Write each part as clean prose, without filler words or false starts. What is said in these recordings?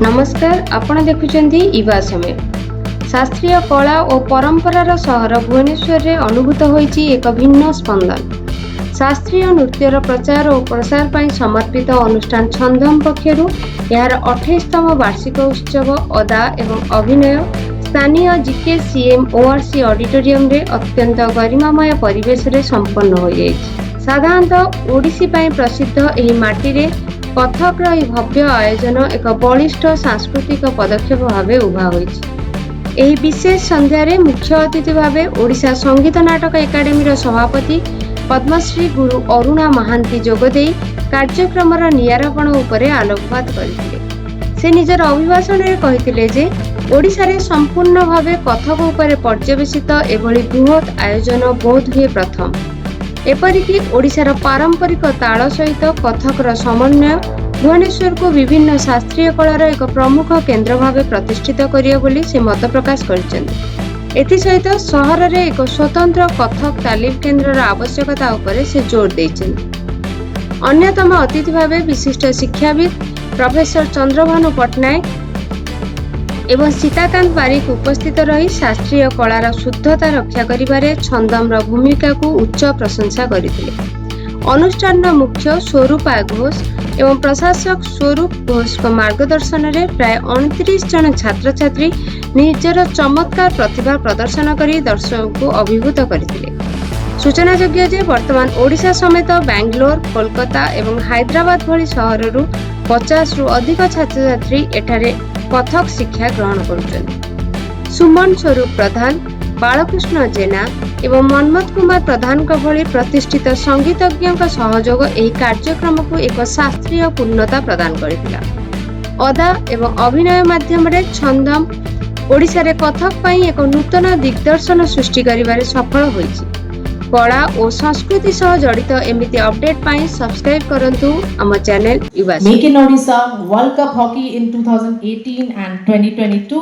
नमस्कार, आपण देखुचंदी इवा समय। शास्त्रीय कला और परंपरार सहर भुवनेश्वर रे अनुभूत होईची एक भिन्न स्पंदन। शास्त्रीय नृत्यर प्रचार और प्रसार पर समर्पित अनुष्ठान छंदम पक्षरु यार 28तम वार्षिक उत्सव अदा एवं अभिनय स्थानीय जीकेसीएम ओआरसी ऑडिटोरियम रे अत्यंत गरिमामय परिवेश रे संपन्न हो जायछि। साधारणतः ओडिसी पई प्रसिद्ध एही माटी रे कथक भव्य आयोजन एक बलिष्ठ सांस्कृतिक पदक्षेप भाव उभा होइछि। एही विशेष संध्यारे मुख्य अतिथि भाव ओडिशा संगीत नाटक एकाडेमी सभापति पद्मश्री गुरु अरुणा महांती जोगदे कार्यक्रम नियारपण उपरे आलोकपात करथिले। से निजर अभिभाषण में कहिथिले जे ओडिशा रे संपूर्ण भाव कथक उपरे पर्यवेसित एभली बृहत आयोजन बोध हुए प्रथम। एपरिकी ओडिशार पारंपरिक ताल सहित कथकर समन्वय भुवनेश्वर को विभिन्न शास्त्रीय कलार एक प्रमुख केन्द्र भाव प्रतिष्ठित करियो बोली से मत प्रकाश करिसेंति। एथिसहित सहर रे एक स्वतंत्र कथक तालीम केन्द्रर आवश्यकता उपरे से जोर देइछन्ति। अन्यतम अतिथि भाव विशिष्ट शिक्षाविद प्रोफेसर चंद्रभानु पट्टनायक एवं सीताकांत बारिक उपस्थित रही शास्त्रीय कलार शुद्धता रक्षा करिबारे छंदमर भूमिका को उच्च प्रशंसा करथिले। अनुष्ठान मुख्य स्वरूपा घोष एवं प्रशासक स्वरूप घोष मार्गदर्शन रे प्राय 29 जन छात्र छात्री निजर चमत्कार प्रतिभा प्रदर्शन करी दर्शक को अभिभूत करथिले। सूचनायोग्य जे वर्तमान ओडिशा समेत बेंगलोर, कोलकाता एवं हैदराबाद भली सहररू 50 रु अधिक छात्र छात्री एठारे कथक शिक्षा ग्रहण करुछन्ति। सुमन स्वरूप प्रधान, बालकृष्ण जेना एवं मनमथ कुमार प्रधान भली प्रतिष्ठित संगीतज्ञ सहयोग एही कार्यक्रम को एक शास्त्रीय पूर्णता प्रदान करथिला। अदा एवं अभिनय माध्यम रे छंदम ओडिशा रे कथक पई एक नूतन दिग्दर्शन सृष्टि करिबारे सफल होईछि। कला और संस्कृति सह जड़ित एमिति अपडेट पाई सब्सक्राइब करंतु आम चैनल युवा। Make in Odisha World Cup Hockey in 2018 and 2022,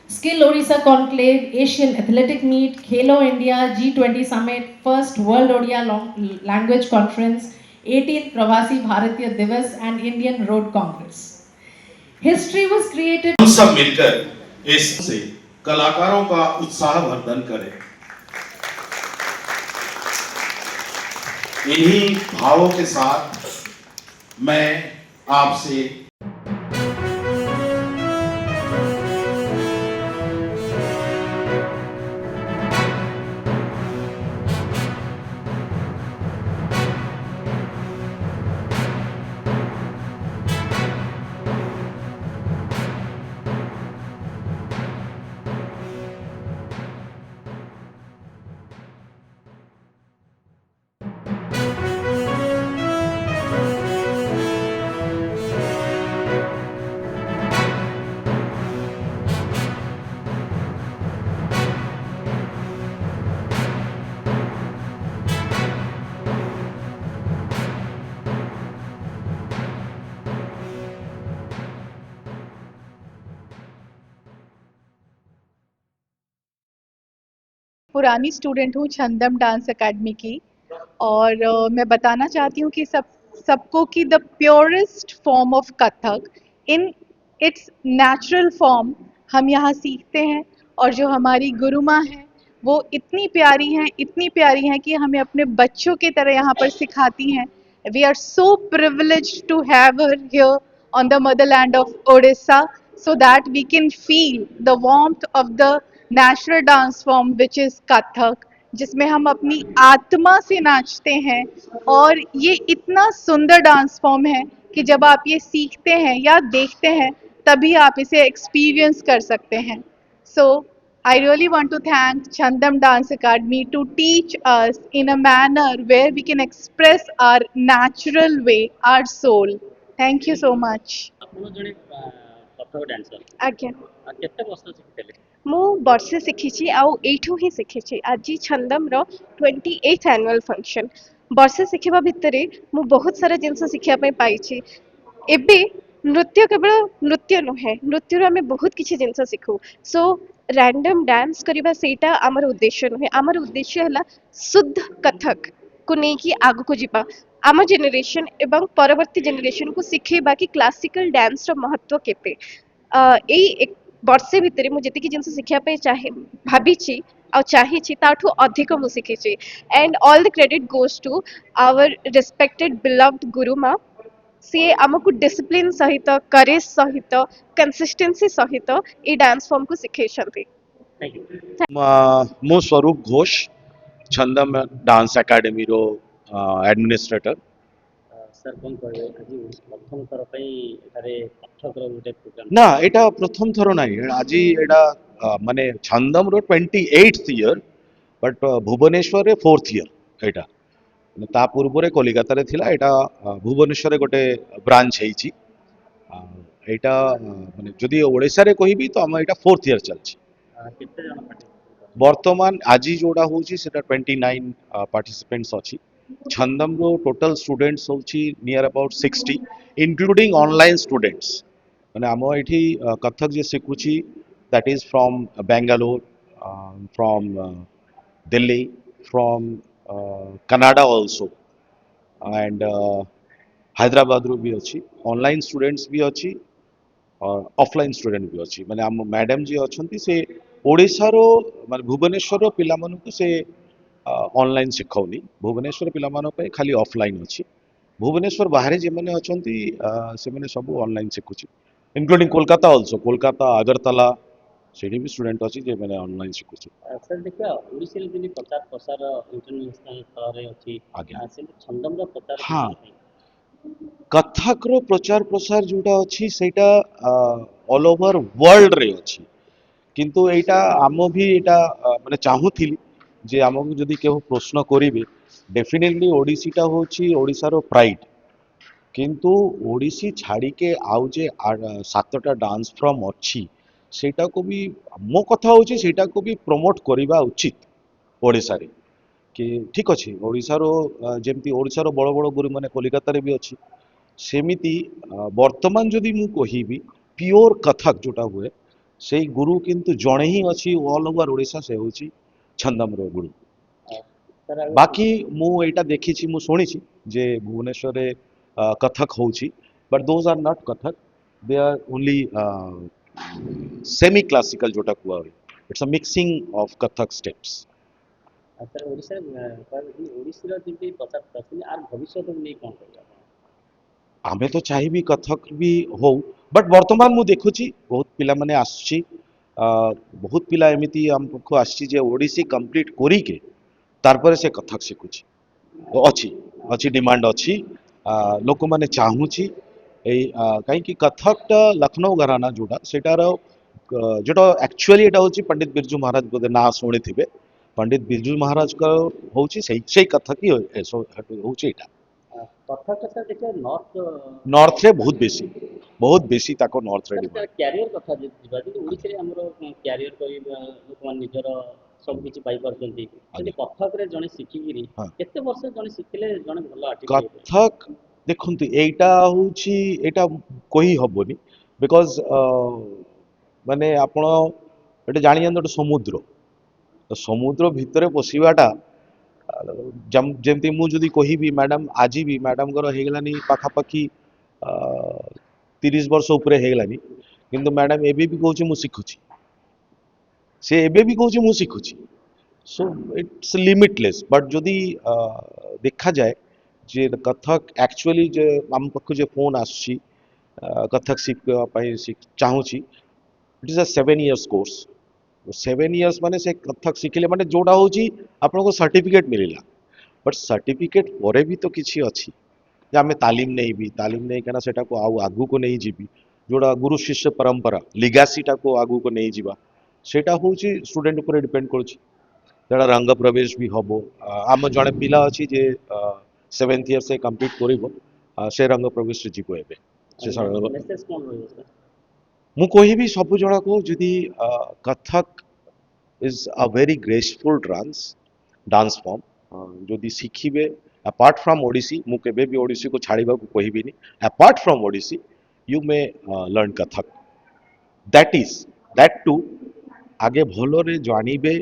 Skill Odisha Conclave, Asian Athletic Meet, Khelo India G20 Summit, First World Odia Language Conference, 18th Pravasi Bharatiya Divas and Indian Road Congress. History was created. हम सब मिलकर इस से कलाकारों का उत्साह वर्धन करें। इन्हीं भावों के साथ मैं आपसे पुरानी स्टूडेंट हूँ छंदम डांस एकेडमी की और मैं बताना चाहती हूँ कि सबको कि the purest form of Kathak in its natural form हम यहाँ सीखते हैं। और जो हमारी गुरु माँ हैं वो इतनी प्यारी हैं कि हमें अपने बच्चों की तरह यहाँ पर सिखाती हैं। We are so privileged to have her here on the motherland of Odisha so that we can feel the warmth of the natural dance form which is Kathak, जिसमें हम अपनी आत्मा से नाचते हैं। और ये इतना सुंदर डांस फॉर्म है कि जब आप ये सीखते हैं या देखते हैं तभी आप इसे एक्सपीरियंस कर सकते हैं। So I really want to thank Chandam Dance Academy to teach us in a manner where we can express our natural way, our soul. Thank you so much. आज्ञा मु वर्षे शिखी आठू ही शिखी आज छंदम 28th एनुअल फंक्शन वर्षे शिखा भितर मु बहुत सारा जिनस शिखापी पाई। एबे नृत्य केवल नृत्य नुहे, नृत्य आम बहुत किसी जिनस शिखु। सो रैंडम डांस करवा सेटा आमर उद्देश्य नुहे। आमर उद्देश्य है शुद्ध कथक को लेकिन आग को जीवा आम जेनेरेशन एवं परवर्ती जेनेरेशन को शिखेबा कि क्लासिकल डांस रो महत्व केते। ଏଇ ବର୍ଷେ ଭିତରେ ମୁଁ ଯେତିକି ଜିନିଷ ଶିଖିବା ପାଇଁ ଭାବିଛି ଆଉ ଚାହିଁଛି ତାଠୁ ଅଧିକ ମୁଁ ଶିଖିଛି and all the credit goes to our respected beloved ଗୁରୁମା ସିଏ ଆମକୁ ଡିସିପ୍ଲିନ୍ ସହିତ କରେଜ୍ ସହିତ କନସିଷ୍ଟେନ୍ସି ସହିତ ଏଇ ଡ୍ୟାନ୍ସ ଫର୍ମକୁ ଶିଖେଇଛନ୍ତି। ମୁଁ ସ୍ୱରୂପ ଘୋଷ ଛନ୍ଦମ ଡାନ୍ସ ଏକାଡେମୀର ଆଡମିନିଷ୍ଟ୍ରେଟର। ସାର୍ କ'ଣ କହିବେ ଆଜି ପ୍ରଥମ ଥର ପାଇଁ ଏଠାରେ କଥକର ଗୋଟେ ପ୍ରୋଗ୍ରାମ ନା ଏଇଟା ପ୍ରଥମ ଥର ନାହିଁ, ଆଜି ଏଇଟା ମାନେ ଛନ୍ଦମର 28th ଇୟର ବଟ୍ ଭୁବନେଶ୍ୱରରେ 4th ଇୟର ଏଇଟା। ତା ପୂର୍ବରେ କଲିକତାରେ ଥିଲା, ଏଇଟା ଭୁବନେଶ୍ୱରରେ ଗୋଟେ ବ୍ରାଞ୍ଚ ହେଇଛି। ଏଇଟା ମାନେ ଯଦି ଓଡ଼ିଶାରେ କହିବି ତ ଆମ ଏଇଟା 4th ଇୟର ଚାଲିଛି। କେତେ ଜଣ ପାର୍ଟିସିପେଣ୍ଟ? ବର୍ତ୍ତମାନ ଆଜି ଯୋଉଟା ହେଉଛି ସେଟା 29 ପାର୍ଟିସିପେଣ୍ଟସ୍ ଅଛି। ଛନ୍ଦମର ଟୋଟାଲ ଷ୍ଟୁଡେଣ୍ଟସ୍ ହେଉଛି near about 60 including online students. ମାନେ ଆମ ଏଠି କଥକ ଯେ ଶିଖୁଛି that is from Bangalore, from Delhi, from Canada also and ହାଇଦ୍ରାବାଦରୁ ବି ଅଛି। ଅନଲାଇନ୍ ଷ୍ଟୁଡେଣ୍ଟସ୍ ବି ଅଛି, ଅଫଲାଇନ୍ ଷ୍ଟୁଡେଣ୍ଟ ବି ଅଛି। ମାନେ ଆମ ମ୍ୟାଡ଼ାମ୍ ଯିଏ ଅଛନ୍ତି ସେ ଓଡ଼ିଶାର ମାନେ ଭୁବନେଶ୍ୱରର ପିଲାମାନଙ୍କୁ ସେ ଅନଲାଇନ୍ ଶିଖାଉନି, ଭୁବନେଶ୍ୱର ପିଲାମାନଙ୍କ ପାଇଁ ଖାଲି ଅଫଲାଇନ୍ ଅଛି। ଭୁବନେଶ୍ୱର ବାହାରେ ଯେଉଁମାନେ ଅଛନ୍ତି ସେମାନେ ସବୁ ଅନଲାଇନ୍ ଶିଖୁଛି, ଇନକ୍ଲୁଡିଂ କୋଲକାତା ଅଲସୋ, କୋଲକାତା ଆଗରତାଲା ସେଠି ବି ଷ୍ଟୁଡେଣ୍ଟ ଅଛି ଯେଉଁମାନେ ଅନଲାଇନ୍ ଶିଖୁଛି। ସାର୍ ଦେଖିବା ଓଡ଼ିଶାରେ ଯେମିତି ପ୍ରଚାର ପ୍ରସାର ଇଣ୍ଟରନ୍ୟାସନାଲ ସ୍ତରରେ ଅଛି, ଆଜ୍ଞା ସେମିତି ଛନ୍ଦମର ପ୍ରଚାର ହଁ, ପ୍ରସାର ପାଇଁ କଥକର ପ୍ରଚାର ପ୍ରସାର ଯୋଉଟା ଅଛି ସେଇଟା ଅଲ୍ ଓଭର ୱାର୍ଲଡରେ ଅଛି। କିନ୍ତୁ ଏଇଟା ଆମ ବି ଏଇଟା ମାନେ ଚାହୁଁଥିଲି ଯେ ଆମକୁ ଯଦି କେଉଁ ପ୍ରଶ୍ନ କରିବେ ଡେଫିନେଟଲି ଓଡ଼ିଶୀଟା ହେଉଛି ଓଡ଼ିଶାର ପ୍ରାଇଡ୍। କିନ୍ତୁ ଓଡ଼ିଶୀ ଛାଡ଼ିକେ ଆଉ ଯେ 7ଟା ଡାନ୍ସ ଫର୍ମ ଅଛି ସେଇଟାକୁ ବି ମୋ କଥା ହେଉଛି ସେଇଟାକୁ ବି ପ୍ରମୋଟ୍ କରିବା ଉଚିତ ଓଡ଼ିଶାରେ। କି ଠିକ୍ ଅଛି, ଓଡ଼ିଶାର ଯେମିତି ଓଡ଼ିଶାର ବଡ଼ ବଡ଼ ଗୁରୁମାନେ କଲିକତାରେ ବି ଅଛି, ସେମିତି ବର୍ତ୍ତମାନ ଯଦି ମୁଁ କହିବି ପିଓର କଥକ ଯୋଉଟା ହୁଏ ସେଇ ଗୁରୁ କିନ୍ତୁ ଜଣେ ହିଁ ଅଛି ଅଲ୍ ଓଭର ଓଡ଼ିଶା, ସେ ହେଉଛି ଛନ୍ଦମର ଗୁରୁ। ସାର୍ ଆଉ ବାକି ମୁଁ ଏଇଟା ଦେଖିଛି, ମୁଁ ଶୁଣିଛି ଯେ ଭୁବନେଶ୍ୱରରେ କଥକ ହେଉଛି, but those are not Kathak, they are only semi classical ଯୋଉଟା କୁହା ହୁଏ। It's a mixing of Kathak steps. Sir ଓଡ଼ିଶାରେ ଓଡ଼ିଶୀର ଯେମିତି ପ୍ରଚାର ପ୍ରସାର ଆର ଭବିଷ୍ୟତକୁ ନେଇ କ'ଣ କହିବେ ଆପଣ? ଆମେ ତ ଚାହିଁବି କଥକ ବି ହଉ, ବଟ୍ ବର୍ତ୍ତମାନ ମୁଁ ଦେଖୁଛି ବହୁତ ପିଲାମାନେ ଆସୁଛି, ବହୁତ ପିଲା ଏମିତି ଆମ ପାଖକୁ ଆସିଛି ଯେ ଓଡ଼ିଶୀ କମ୍ପ୍ଲିଟ୍ କରିକି ତାରପରେ ସେ କଥକ ଶିଖୁଛି। ଅଛି ଅଛି ଡିମାଣ୍ଡ ଅଛି, ଲୋକମାନେ ଚାହୁଁଛି ଏଇ କାହିଁକି କଥକଟା ଲକ୍ଷ୍ନୌ ଘରାନା ଯୋଉଟା ସେଟାର ଯୋଉଟା ଆକ୍ଚୁଆଲି ଏଇଟା ହେଉଛି ପଣ୍ଡିତ ବିରଜୁ ମହାରାଜ ବୋଧେ ନାଁ ଶୁଣିଥିବେ। ପଣ୍ଡିତ ବିରଜୁ ମହାରାଜଙ୍କ ହେଉଛି ସେଇ କଥକ ହିଁ ହେଉଛି ଏଇଟା। କଥକଟା ସାର୍ ଦେଖିବା ନର୍ଥରେ ବହୁତ ବେଶୀ ତାକୁ ନର୍ଥରେ ଡିମାଣ୍ଡ। କ୍ୟାରିୟର କଥା ଯଦି ଯିବା, ଯଦି ଓଡ଼ିଶାରେ ଆମର କ୍ୟାରିୟର କରିବା ଲୋକମାନେ ନିଜର ସବୁ କିଛି ପାଇପାରୁଛନ୍ତି, ଯଦି କଥକରେ ଜଣେ ଶିଖିକିରି ହଁ, କେତେ ବର୍ଷ ଜଣେ ଶିଖିଲେ ଜଣେ ଭଲ ଆର୍ଟିଷ୍ଟ ହେଇପାରିବ? କଥକ ଦେଖନ୍ତୁ ଏଇଟା ହେଉଛି ଏଇଟା କହି ହବନି ବିକଜ ମାନେ ଆପଣ ଏଇଟା ଜାଣିଛନ୍ତି ଗୋଟେ ସମୁଦ୍ର, ତ ସମୁଦ୍ର ଭିତରେ ପଶିବାଟା ଯେମିତି ମୁଁ ଯଦି କହିବି ମ୍ୟାଡ଼ାମ୍ ଆଜି ବି ମ୍ୟାଡ଼ାମଙ୍କର ହେଇଗଲାନି ପାଖାପାଖି 30 ବର୍ଷ ଉପରେ ହେଇଗଲାନି, କିନ୍ତୁ ମ୍ୟାଡ଼ାମ୍ ଏବେ ବି କହୁଛି ମୁଁ ଶିଖୁଛି, ସେ ଏବେ ବି କହୁଛି ମୁଁ ଶିଖୁଛି। Show it's ଲିମିଟଲେସ୍। ବଟ୍ ଯଦି ଦେଖାଯାଏ ଯେ କଥକ ଆକ୍ଚୁଆଲି ଯେ ଆମ ପାଖକୁ ଯେ ଫୋନ୍ ଆସୁଛି କଥକ ଶିଖିବା ପାଇଁ ଚାହୁଁଛି, ଇଟ୍ ଇଜ୍ ଅ 7 years କୋର୍ସ। 7 years ମାନେ ସେ କଥକ ଶିଖିଲେ ମାନେ ଯୋଉଟା ହେଉଛି ଆପଣଙ୍କୁ ସାର୍ଟିଫିକେଟ୍ ମିଳିଲା, ବଟ୍ ସାର୍ଟିଫିକେଟ୍ ପରେ ବି ତ କିଛି ଅଛି ଯେ ଆମେ ତାଲିମ ନେଇକିନା ସେଟାକୁ ଆଉ ଆଗକୁ ନେଇଯିବି, ଯୋଉଟା ଗୁରୁ ଶିଷ୍ୟ ପରମ୍ପରା ଲିଗାସିଟାକୁ ଆଗକୁ ନେଇଯିବା, ସେଇଟା ହେଉଛି ଷ୍ଟୁଡେଣ୍ଟ ଉପରେ ଡିପେଣ୍ଡ କରୁଛି। ସେଟା ରଙ୍ଗ ପ୍ରବେଶ ବି ହବ। ଆମ ଜଣେ ପିଲା ଅଛି ଯେ 7th year ସେ କମ୍ପ୍ଲିଟ୍ କରିବ, ସେ ରଙ୍ଗ ପ୍ରବେଶରେ ଯିବ ଏବେ। ସେ ମେସେଜ କ'ଣ ରହିବ ସାର୍? ମୁଁ କହିବି ସବୁ ଜଣକୁ ଯଦି Kathak is a very graceful dance form, ଯଦି ଶିଖିବେ ଆପାର୍ଟ ଫ୍ରମ୍ ଓଡ଼ିଶୀ, ମୁଁ କେବେ ବି ଓଡ଼ିଶୀକୁ ଛାଡ଼ିବାକୁ କହିବିନି, apart from Odissi you may learn Kathak. That too ଆଗେ ଭଲରେ ଜାଣିବେ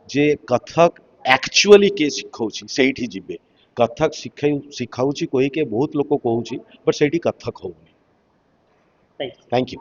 ଯେ କଥକ ଆକ୍ଚୁଆଲି କିଏ ଶିଖାଉଛି, ସେଇଠି ଯିବେ। କଥକ ଶିଖାଉଛି କହିକି ବହୁତ ଲୋକ କହୁଛି, ବଟ୍ ସେଇଠି କଥକ ହଉନି। Thank you. Thank you.